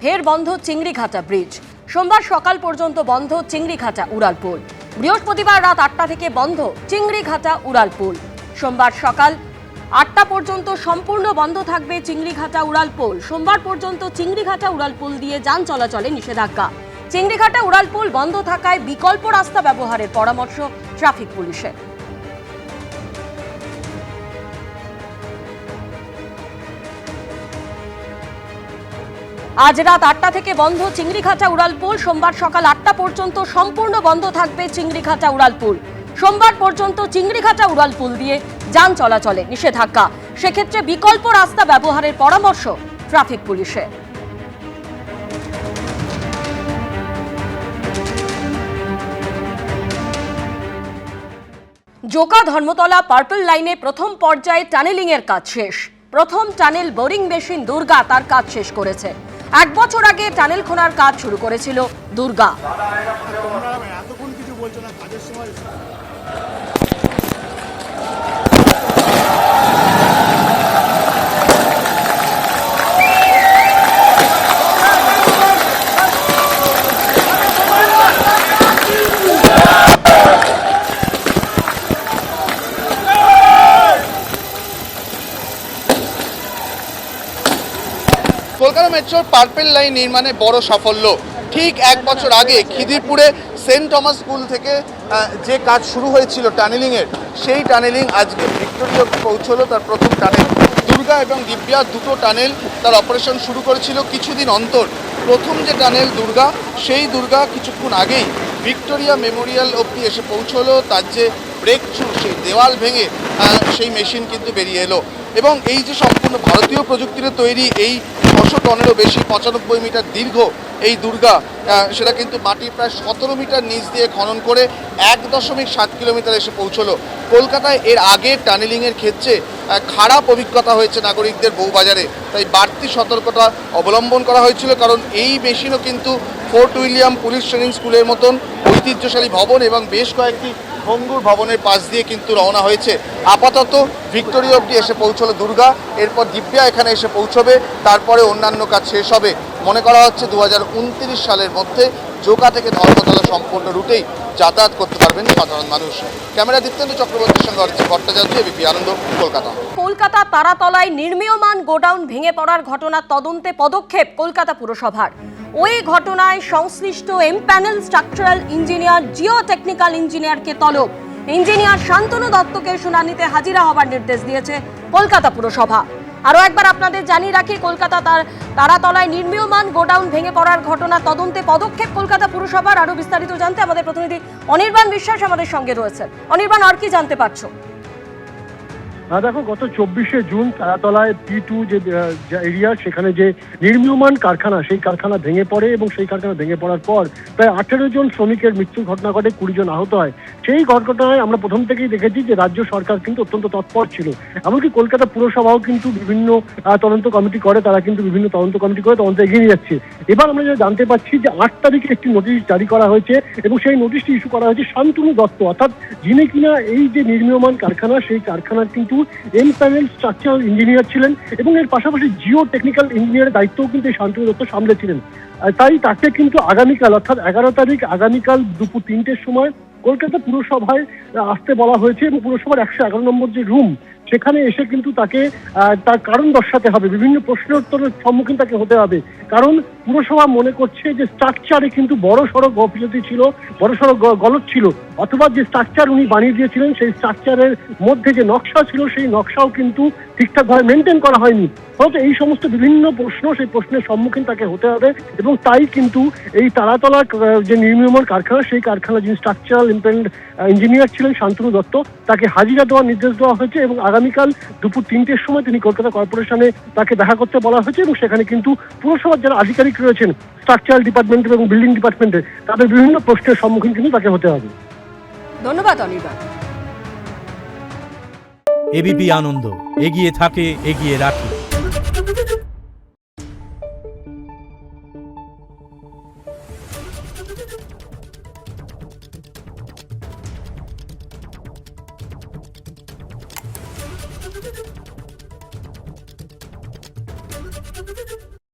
ফের বন্ধ চিংড়িঘাটা ব্রিজ। সোমবার সকাল পর্যন্ত বন্ধ চিংড়িঘাটা উড়ালপুল। বৃহস্পতিবার রাত 8টা থেকে বন্ধ চিংড়িঘাটা উড়ালপুল। সোমবার সকাল 8টা পর্যন্ত সম্পূর্ণ বন্ধ থাকবে চিংড়িঘাটা উড়ালপুল। সোমবার পর্যন্ত চিংড়িঘাটা উড়ালপুল দিয়ে যান চলাচলে নিষেধাজ্ঞা। চিংড়িঘাটা উড়ালপুল বন্ধ থাকায় বিকল্প রাস্তা ব্যবহারের পরামর্শ ট্রাফিক পুলিশের। আজ রাত 8টা থেকে বন্ধ চিংড়িঘাটা উড়ালপুল। সোমবার সকাল 8টা পর্যন্ত সম্পূর্ণ বন্ধ থাকবে চিংড়িঘাটা উড়ালপুল। সোমবার পর্যন্ত চিংড়িঘাটা উড়ালপুল দিয়ে যান চলাচলে নিষেধাজ্ঞা। সেক্ষেত্রে বিকল্প রাস্তা ব্যবহারের পরামর্শ ট্রাফিক পুলিশের। জোকা ধর্মতলা পার্পল লাইনে প্রথম পর্যায়ে টানেলিং এর কাজ শেষ। প্রথম টানেল বোরিং মেশিন দুর্গা তার কাজ শেষ করেছে। 1 বছর আগে টানেল খোঁড়ার কাজ শুরু করেছিল দুর্গা। কলকাতা মেট্রোর পার্পল লাইন নির্মাণে বড় সাফল্য। ঠিক 1 বছর আগে খিদিরপুরে সেন্ট টমাস স্কুল থেকে যে কাজ শুরু হয়েছিল টানেলিংয়ের, সেই টানেলিং আজকে ভিক্টোরিয়া পৌঁছলো। তার প্রথম টানেল দুর্গা এবং দিব্যা দুটো টানেল তার অপারেশন শুরু করেছিল কিছুদিন অন্তর। প্রথম যে টানেল দুর্গা, সেই দুর্গা কিছুক্ষণ আগেই ভিক্টোরিয়া মেমোরিয়াল অবধি এসে পৌঁছলো। তার যে ব্রেক থ্রু, সেই দেওয়াল ভেঙে সেই মেশিন কিন্তু বেরিয়ে এলো। এবং এই যে সম্পূর্ণ ভারতীয় প্রযুক্তিতে তৈরি এই 600 টনেরও বেশি 95 মিটার দীর্ঘ এই দুর্গা, সেটা কিন্তু মাটির প্রায় 17 মিটার নিচ দিয়ে খনন করে 1.7 কিলোমিটার এসে পৌঁছলো। কলকাতায় এর আগে টানেলিংয়ের ক্ষেত্রে খারাপ অভিজ্ঞতা হয়েছে নাগরিকদের বউবাজারে, তাই বাড়তি সতর্কতা অবলম্বন করা হয়েছিল। কারণ এই মেশিনও কিন্তু ফোর্ট উইলিয়াম পুলিশ ট্রেনিং স্কুলের মতন ঐতিহ্যশালী ভবন এবং বেশ কয়েকটি ভঙ্গুর ভবনের পাশ দিয়ে কিন্তু রওনা হয়েছে। আপাতত ভিক্টোরিয়া অবধি এসে পৌঁছলো দুর্গা, এরপর দিব্যা এখানে এসে পৌঁছবে, তারপরে অন্যান্য কাজ শেষ হবে। মনে করা হচ্ছে 2029 সালের মধ্যে জোকা থেকে ধর্মতলা সম্পূর্ণ রুটেই যাতায়াত করতে পারবেন সাধারণ মানুষ। ক্যামেরা দীপ্তেন্দু চক্রবর্তীর সঙ্গে অরিজিৎ ভট্টাচার্য, এবিপি আনন্দ, কলকাতা। কলকাতা তারাতলায় নির্মীয়মান গোডাউন ভেঙে পড়ার ঘটনার তদন্তে পদক্ষেপ কলকাতা পুরসভার। ওই ঘটনায় সংশ্লিষ্ট empanel structural engineer, geotechnical ইঞ্জিনিয়ারকে তলব। ইঞ্জিনিয়ার শান্তনু দত্তকে শুনানিতে হাজিরা হবার নির্দেশ দিয়েছে কলকাতা পুরসভা। আরও একবার আপনাদের জানিয়ে রাখি, কলকাতা তারাতলায় নির্মীয়মান গোডাউন ভেঙে পড়ার ঘটনা তদন্তে পদক্ষেপ কলকাতা পুরসভার। আরও বিস্তারিত জানতে আমাদের প্রতিনিধি অনির্বাণ বিশ্বাস আমাদের সঙ্গে রয়েছেন। অনির্বাণ, আর কি জানতে পারছো? দেখো, গত 24শে জুন তারাতলায় P2 যে এরিয়া, সেখানে যে নির্মীয়মান কারখানা, সেই কারখানা ভেঙে পড়ে এবং সেই কারখানা ভেঙে পড়ার পর প্রায় 18 জন শ্রমিকের মৃত্যুর ঘটনা ঘটে, 20 জন আহত হয়। সেই ঘটনায় আমরা প্রথম থেকেই দেখেছি যে রাজ্য সরকার কিন্তু অত্যন্ত তৎপর ছিল। এমনকি কলকাতা পুরসভাও কিন্তু বিভিন্ন তদন্ত কমিটি করে, তারা কিন্তু বিভিন্ন তদন্ত কমিটি করে তদন্ত এগিয়ে যাচ্ছে। এবার আমরা যেটা জানতে পারছি যে 8 তারিখে একটি নোটিশ জারি করা হয়েছে এবং সেই নোটিশটি ইস্যু করা হয়েছে শান্তনু দত্ত, অর্থাৎ যিনি কিনা এই যে নির্মীয়মান কারখানা, সেই কারখানার কিন্তু এমপ্যানেল স্ট্রাকচারাল ইঞ্জিনিয়ার ছিলেন এবং এর পাশাপাশি জিও টেকনিক্যাল ইঞ্জিনিয়ারের দায়িত্বও কিন্তু এই শান্তনু দত্ত সামলেছিলেন। তাই তাকে কিন্তু আগামীকাল, অর্থাৎ 11 তারিখ আগামীকাল দুপুর 3টের সময় কলকাতা পুরসভায় আসতে বলা হয়েছে এবং পুরসভার 111 নম্বর যে রুম, সেখানে এসে কিন্তু তাকে তার কারণ দর্শাতে হবে, বিভিন্ন প্রশ্নের উত্তরের সম্মুখীন তাকে হতে হবে। কারণ পুরসভা মনে করছে যে স্ট্রাকচারে কিন্তু বড় সড়ো গফিলতি ছিল, বড় সড়ো গলদ ছিল, অথবা যে স্ট্রাকচার উনি বানিয়ে দিয়েছিলেন সেই স্ট্রাকচারের মধ্যে যে নকশা ছিল, সেই নকশাও কিন্তু ঠিকঠাকভাবে মেনটেন করা হয়নি। ফলত এই সমস্ত বিভিন্ন প্রশ্ন, সেই প্রশ্নের সম্মুখীন তাকে হতে হবে এবং তাই কিন্তু এই তারাতলা যে নির্মীয়মান কারখানা, সেই কারখানা যিনি স্ট্রাকচারাল ইঞ্জিনিয়ার ছিলেন শান্তনু দত্ত, তাকে হাজিরা দেওয়ার নির্দেশ দেওয়া হয়েছে এবং আগামীকাল দুপুর 3টের সময় তিনি কলকাতা কর্পোরেশনে তাকে দেখা করতে বলা হয়েছে এবং সেখানে কিন্তু পুরসভার যারা আধিকারিক রয়েছেন স্ট্রাকচারাল ডিপার্টমেন্টের এবং বিল্ডিং ডিপার্টমেন্টের, তাদের বিভিন্ন প্রশ্নের সম্মুখীন কিন্তু তাকে হতে হবে। ধন্যবাদ অনির্বাণ। এবিপি আনন্দ, এগিয়ে থাকে, এগিয়ে রাখে।